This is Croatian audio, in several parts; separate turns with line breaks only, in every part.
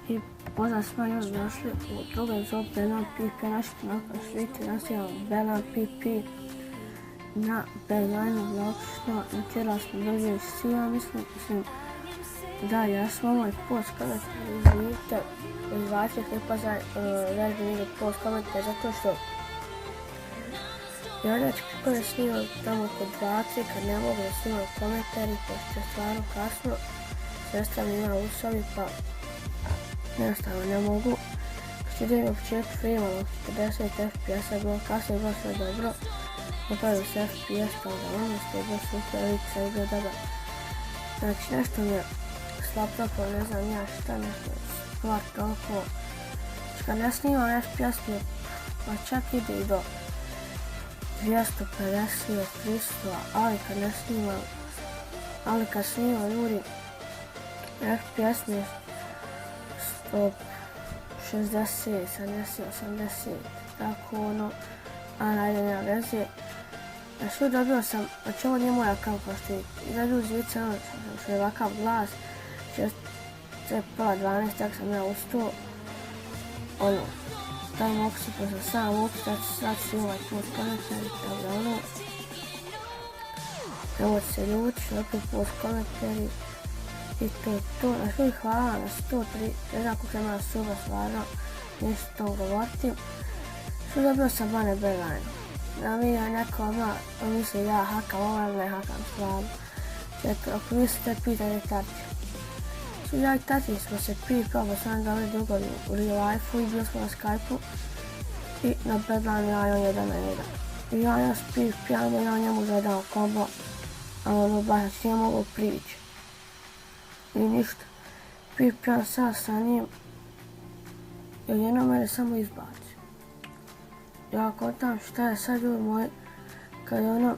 I pozdrav svima, još došli u drugu epizodu Belan PP. Naši nakon slike nastavljamo Belan PP na Belanu logično. Večera smo doživjeli sila, mislim da jesmo ovaj post komentar izvidite, izvajte klipa za vežbeni video post komentar, zato što Jordač klipa je snimao tamo oko 20 kad ne mogu da snimao komentari, pošto je stvarno kasno, sestra mi ima usovi pa jednostavno ne mogu. Što idem u početku filmalo 40 FPS-a, bilo kasnije, bilo sve dobro. Napravio se FPS, pa da ono što je bilo super, vidite sad je bio dobar. Znači nešto mi je slaptopao, ne znam ja šta, nešto stvar toliko. Kad ne snimam FPS mi je, pa čak ide i do 250, 300, ali kad ne snimam, ali kad snimam ljudi, FPS mi je 160, 70, 80, tako ono, a najde nema veze. Znači dobio sam, znači ovo nije moj account, pošto je izradio zvice, ono što je ovakav glas, to je pola 12, tako sam ja ustao, ono, taj mogu se posle sam ustao, sad ću ovaj post komentari, tako da ono, nemojte se ljuti, opet post komentari, i to je to. Znači uvijek hvala na 103, ne znam kako ima suba stvarno, ništa tom govoriti. Što dobio sam bane Belan. Da mi je neko odmah misli ja hakam ovo, ali ne hakam stvarno. Četo, ako mislite, pitajte tati. Što ja i tati smo se probali s ovim dobri dugo u real life-u i bili smo na Skype-u. I na Belanu ja i on 1 na 1. I ja pijamo, ja njemu gledao kombo, a ono baš nije mogu privići. I ništa, pipjam sad sa njim, jer jedno mene samo izbaci. Ja kontam šta je sad ljudi moji, kad ono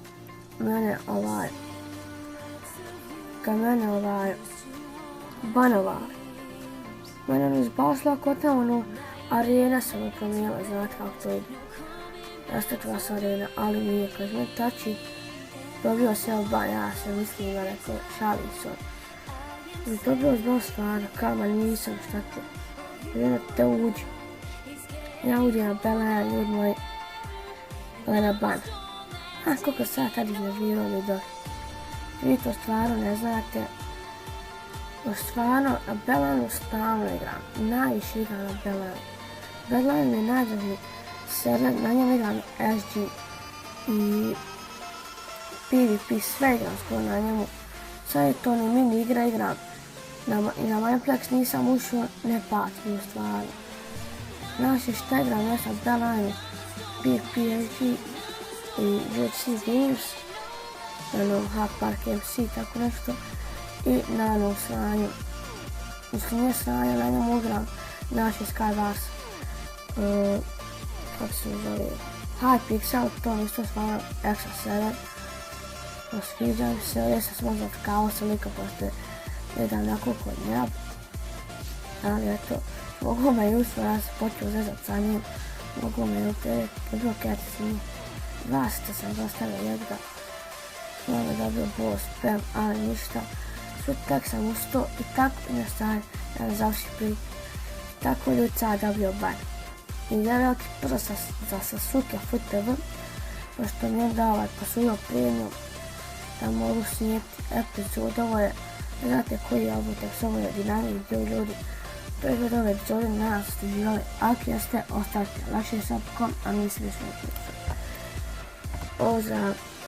mene banovali. Mene ono izbacila, kontam ono, arena sam mi promijenila, znate kako to ide. Rastakla se arena, ali nije, kad me tači, dobio se ban, ja se mislim da neko šali se. I dobro zbog stvarno, kamal nisam šta to. Jedno te uđi. Ja uđem na Belana, ljudi moji, gleda ban. A koliko sad tad iznervirao mi došli. Vi to stvarno ne znate. Stvarno, na Belanu stalno igram. Najviše igram na Belanu. Belan je najdraži server, na njem igram SG i PvP, sve igram skoro na njemu. Sad je to ni mini igram. I na Mineplex nisam ušao, ne patim stvarno. Znači šta igram, ja sam Belanu, PvP i UFC Games, Hack Park MC, tako nešto. I na onom sranju, mislim nije sranju, na njemu igram naši Skywars, kako se zove, Hypixel, to mi isto stvarno extra server. Sviđa mi se, ovdje sam možda kao sam lika pošto jedan jako kod njab. Ali eto, mogu me jutro, ja sam počeo zezat sa njim, mogu me jutro, je bilo kjeti s njim. 20 sam dostavio jedga, ono je dobio boss, spam, ali ništa. Sve tak sam ustao i tako mi ostaje, ja završi prik. Tako ljudi sad dobio ban. I da je veliki prvo za Sasuke FTV, pošto mi je dao posudio premium, da mogu snijeti epizod. Ovo je, ne znate koji je ovo, tek samo je dinamik bio ljudi. To je ove epizode, nadam se ste živjeli. Ako jeste, ostavite lakše subkom, a mi se više ne. Pozdrav!